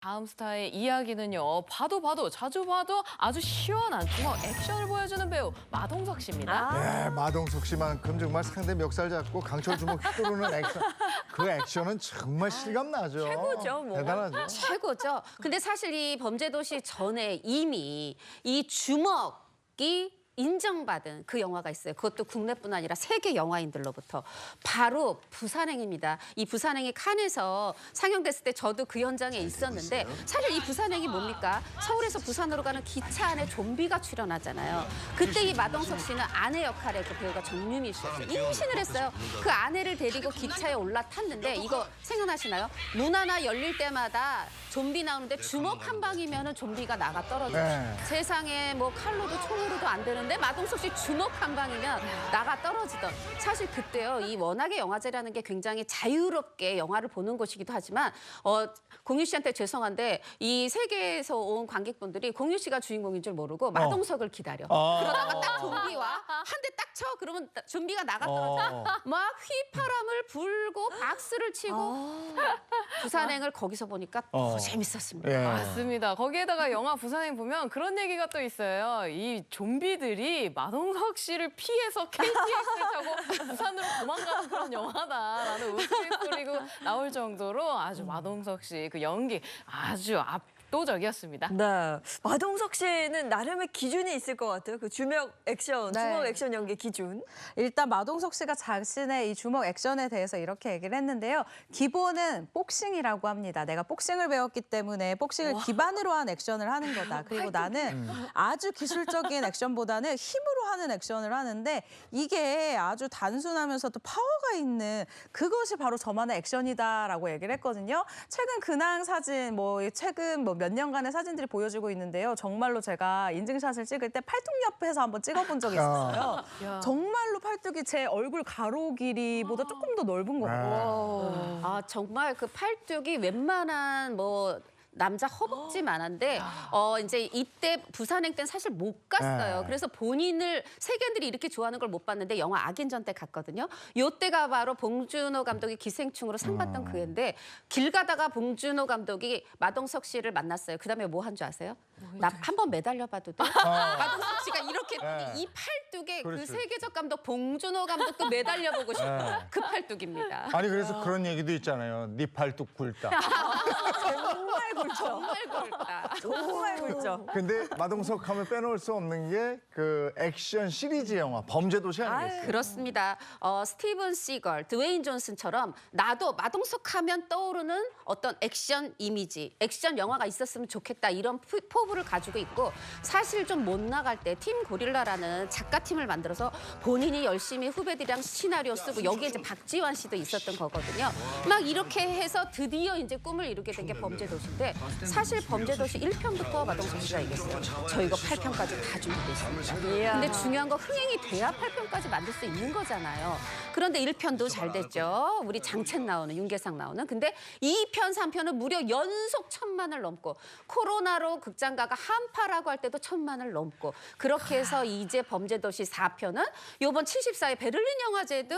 다음 스타의 이야기는요. 봐도 자주 봐도 아주 시원한 주먹 액션을 보여주는 배우 마동석 씨입니다. 네, 마동석 씨만큼 정말 상대 멱살 잡고 강철 주먹 휘두르는 액션. 그 액션은 정말 실감나죠. 최고죠, 뭐. 대단하죠. 최고죠. 근데 사실 이 범죄도시 전에 이미 이 주먹이 인정받은 그 영화가 있어요. 그것도 국내뿐 아니라 세계 영화인들로부터. 바로 부산행입니다. 이 부산행이 칸에서 상영됐을 때 저도 그 현장에 있었는데 사실 이 부산행이 뭡니까? 서울에서 부산으로 가는 기차 안에 좀비가 출연하잖아요. 그때 이 마동석 씨는 아내 역할에 그 배우가 정유미 씨였어요. 임신을 했어요. 그 아내를 데리고 기차에 올라탔는데 이거 생각나시나요? 문 하나 열릴 때마다 좀비 나오는데 주먹 한 방이면은 좀비가 나가 떨어져요. 네. 세상에 뭐 칼로도 총으로도 안 되는데 마동석 씨 주먹 한 방이면 나가 떨어지던. 사실 그때요. 이 워낙에 영화제라는 게 굉장히 자유롭게 영화를 보는 곳이기도 하지만 공유 씨한테 죄송한데 이 세계에서 온 관객분들이 공유 씨가 주인공인 줄 모르고 마동석을 기다려. 그러다가 딱 좀비와 한 대 딱 쳐. 그러면 좀비가 나가 떨어져. 막 휘파람을 불고 박수를 치고 부산행을 거기서 보니까 더 재밌었습니다. 예. 맞습니다. 거기에다가 영화 부산행 보면 그런 얘기가 또 있어요. 이 좀비들이 마동석 씨를 피해서 KTX를 타고 부산으로 도망가는 그런 영화다라는 우스갯소리고 나올 정도로 아주 마동석 씨 그 연기 아주 압도적이었습니다. 네, 마동석 씨는 나름의 기준이 있을 것 같아요. 그 주먹 액션, 네. 주먹 액션 연기 기준. 일단 마동석 씨가 자신의 이 주먹 액션에 대해서 이렇게 얘기를 했는데요. 기본은 복싱이라고 합니다. 내가 복싱을 배웠기 때문에 복싱을 기반으로 한 액션을 하는 거다. 그리고 나는 아주 기술적인 액션보다는 힘으로 하는 액션을 하는데 이게 아주 단순하면서도 파워가 있는 그것이 바로 저만의 액션이다라고 얘기를 했거든요. 최근 근황 사진, 최근 몇 년간의 사진들이 보여지고 있는데요. 정말로 제가 인증샷을 찍을 때 팔뚝 옆에서 한번 찍어본 적이 있었어요. 정말로 팔뚝이 제 얼굴 가로 길이보다 조금 더 넓은 것 같아요. 아 정말 그 팔뚝이 웬만한 남자 허벅지만한데 이제 이때 부산행 때는 사실 못 갔어요. 네. 그래서 본인을 세계인들이 이렇게 좋아하는 걸 못 봤는데 영화 악인전 때 갔거든요. 요때가 바로 봉준호 감독이 기생충으로 상 받던 그 해인데 길 가다가 봉준호 감독이 마동석 씨를 만났어요. 그다음에 뭐 한 줄 아세요? 나 한 번 매달려봐도 돼? 마동석 씨가 이렇게 네. 이 팔뚝에 그 그렇지. 세계적 감독 봉준호 감독도 매달려보고 싶은 그 팔뚝입니다. 아니 그래서 그런 얘기도 있잖아요. 네 팔뚝 굵다. 정말 굵죠. 정말 굵다. 정말 굵죠. 근데 마동석 하면 빼놓을 수 없는 게 그 액션 시리즈 영화 범죄도시 아니겠어요? 그렇습니다. 스티븐 시걸, 드웨인 존슨처럼 나도 마동석 하면 떠오르는 어떤 액션 이미지, 액션 영화가 있었으면 좋겠다 이런 포부를 가지고 있고 사실 좀 못 나갈 때 팀 고릴라라는 작가팀을 만들어서 본인이 열심히 후배들이랑 시나리오 쓰고 여기에 이제 박지환 씨도 있었던 거거든요. 막 이렇게 해서 드디어 이제 꿈을 이루게 된 게 범죄도시인데 사실 범죄도시 1편부터 마동석 씨가 얘기했어요. 저 이거 8편까지 다 준비돼 있습니다. 근데 중요한 건 흥행이 돼야 8편까지 만들 수 있는 거잖아요. 그런데 1편도 잘 됐죠. 우리 장첸 나오는, 윤계상 나오는. 근데 2편, 3편은 무려 연속 1,000만을 넘고 코로나로 극장가가 한파라고 할 때도 1,000만을 넘고 그렇게 해서 이제 범죄도시 4편은 이번 74회 베를린 영화제도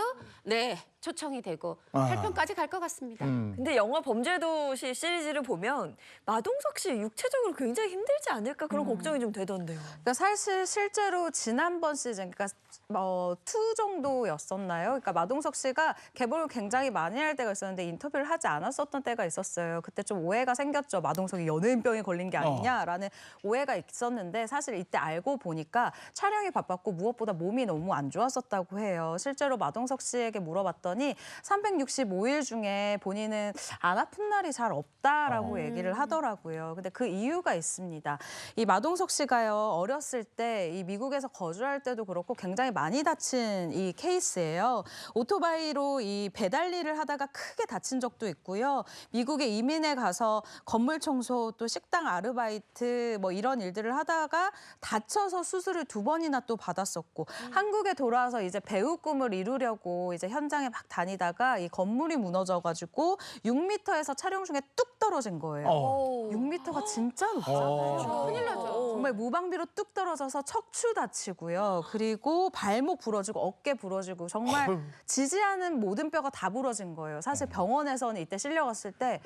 초청이 되고 8편까지 갈 것 같습니다. 근데 영화 범죄도시 시리즈를 보면 마동석 씨 육체적으로 굉장히 힘들지 않을까 그런 걱정이 좀 되던데요. 그러니까 사실 실제로 지난번 시즌, 그러니까 2 정도였었나요? 그러니까 마동석 씨가 개봉을 굉장히 많이 할 때가 있었는데 인터뷰를 하지 않았었던 때가 있었어요. 그때 좀 오해가 생겼죠. 마동석이 연예인병에 걸린 게 아니냐라는 오해가 있었는데 사실 이때 알고 보니까 촬영이 바빴고 무엇보다 몸이 너무 안 좋았었다고 해요. 실제로 마동석 씨에게 물어봤더니 365일 중에 본인은 안 아픈 날이 잘 없다라고 얘기를 하더라고요. 근데 그 이유가 있습니다. 이 마동석 씨가요, 어렸을 때 이 미국에서 거주할 때도 그렇고 굉장히 많이 다친 이 케이스예요. 오토바이로 이 배달 일을 하다가 크게 다친 적도 있고요. 미국에 이민에 가서 건물 청소 또 식당 아르바이트 이런 일들을 하다가 다쳐서 수술을 2번이나 또 받았었고 한국에 돌아와서 이제 배우 꿈을 이루려고 이제 현장에 막 다니다가 이 건물이 무너져가지고 6m에서 촬영 중에 뚝 떨어진 거예요. 6m가 진짜 높잖아요. 큰일 나죠. 정말 무방비로 뚝 떨어져서 척추 다치고요. 그리고 발목 부러지고 어깨 부러지고 정말 지지 않은 모든 뼈가 다 부러진 거예요. 사실 병원에서는 이때 실려갔을 때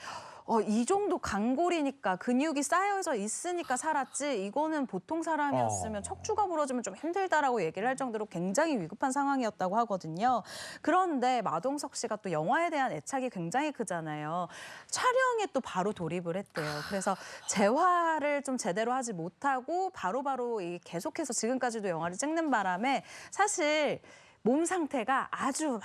이 정도 강골이니까 근육이 쌓여져 있으니까 살았지 이거는 보통 사람이었으면 척추가 부러지면 좀 힘들다라고 얘기를 할 정도로 굉장히 위급한 상황이었다고 하거든요. 그런데 마동석 씨가 또 영화에 대한 애착이 굉장히 크잖아요. 촬영에 또 바로 돌입을 했대요. 그래서 재활을 좀 제대로 하지 못하고 바로바로 이 계속해서 지금까지도 영화를 찍는 바람에 사실 몸 상태가 아주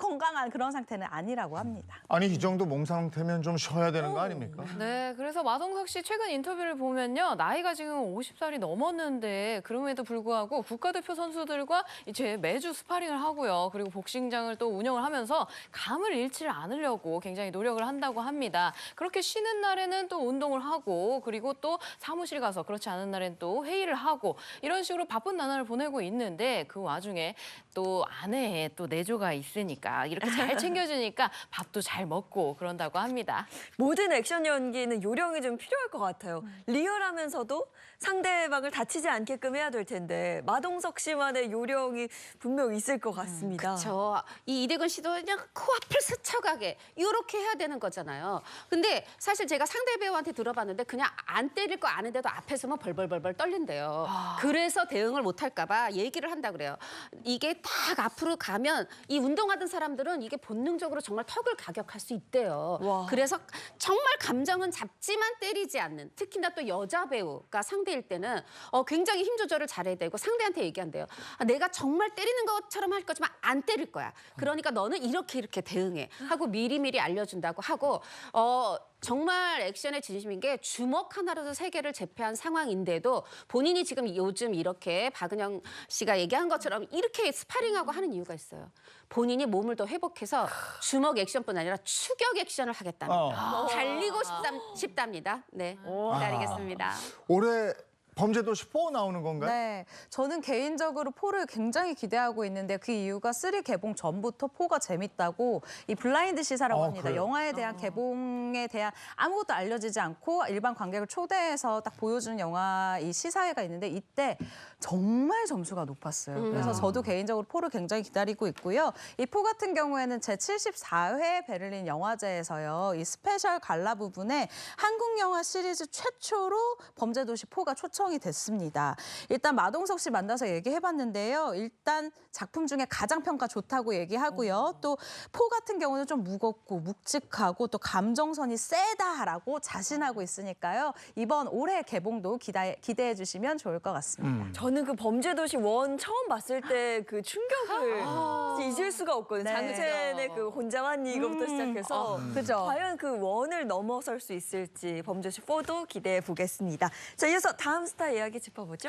건강한 그런 상태는 아니라고 합니다. 아니 이 정도 몸 상태면 좀 쉬어야 되는 거 아닙니까? 네, 그래서 마동석 씨 최근 인터뷰를 보면요. 나이가 지금 50살이 넘었는데 그럼에도 불구하고 국가대표 선수들과 이제 매주 스파링을 하고요. 그리고 복싱장을 또 운영을 하면서 감을 잃지를 않으려고 굉장히 노력을 한다고 합니다. 그렇게 쉬는 날에는 또 운동을 하고 그리고 또 사무실 가서 그렇지 않은 날엔 또 회의를 하고 이런 식으로 바쁜 나날을 보내고 있는데 그 와중에 또 아내의 또 내조가 있으니까 이렇게 잘 챙겨주니까 밥도 잘 먹고 그런다고 합니다. 모든 액션 연기는 요령이 좀 필요할 것 같아요. 리얼하면서도 상대방을 다치지 않게끔 해야 될 텐데 마동석 씨만의 요령이 분명 있을 것 같습니다. 이 이대근 씨도 그냥 코앞을 스쳐가게 이렇게 해야 되는 거잖아요. 근데 사실 제가 상대 배우한테 들어봤는데 그냥 안 때릴 거 아는데도 앞에 서면 벌벌벌벌 떨린대요. 그래서 대응을 못할까 봐 얘기를 한다 그래요. 이게 딱 앞으로 가면 이 운동하던 사람들은 이게 본능적으로 정말 턱을 가격할 수 있대요. 와. 그래서 정말 감정은 잡지만 때리지 않는 특히나 또 여자 배우가 상대일 때는 굉장히 힘 조절을 잘해야 되고 상대한테 얘기한대요. 내가 정말 때리는 것처럼 할 거지만 안 때릴 거야. 그러니까 너는 이렇게 대응해 하고 미리미리 알려준다고 하고 정말 액션에 진심인 게 주먹 하나로도 세계를 제패한 상황인데도 본인이 지금 요즘 이렇게 박은영 씨가 얘기한 것처럼 이렇게 스파링하고 하는 이유가 있어요. 본인이 몸을 더 회복해서 주먹 액션뿐 아니라 추격 액션을 하겠답니다. 달리고 싶답니다. 네, 기다리겠습니다. 올해 범죄도시 4 나오는 건가요? 네, 저는 개인적으로 4를 굉장히 기대하고 있는데 그 이유가 3 개봉 전부터 4가 재밌다고 이 블라인드 시사라고 합니다. 그래요? 영화에 대한 개봉에 대한 아무것도 알려지지 않고 일반 관객을 초대해서 딱 보여주는 영화 이 시사회가 있는데 이때 정말 점수가 높았어요. 그래서 저도 개인적으로 4를 굉장히 기다리고 있고요. 이 4 같은 경우에는 제74회 베를린 영화제에서요. 이 스페셜 갈라 부분에 한국 영화 시리즈 최초로 범죄도시 4가 초청이 됐습니다. 일단 마동석 씨 만나서 얘기해봤는데요. 일단 작품 중에 가장 평가 좋다고 얘기하고요. 또 4 같은 경우는 좀 무겁고 묵직하고 또 감정선이 세다라고 자신하고 있으니까요. 이번 올해 개봉도 기대해 주시면 좋을 것 같습니다. 저는 그 범죄도시 1 처음 봤을 때 그 충격을 잊을 수가 없거든요. 네. 장첸의 그 혼자만이 이거부터 시작해서 그죠. 과연 그 1을 넘어설 수 있을지 범죄도시 4도 기대해 보겠습니다. 자, 이어서 다음 스타 이야기 짚어보죠.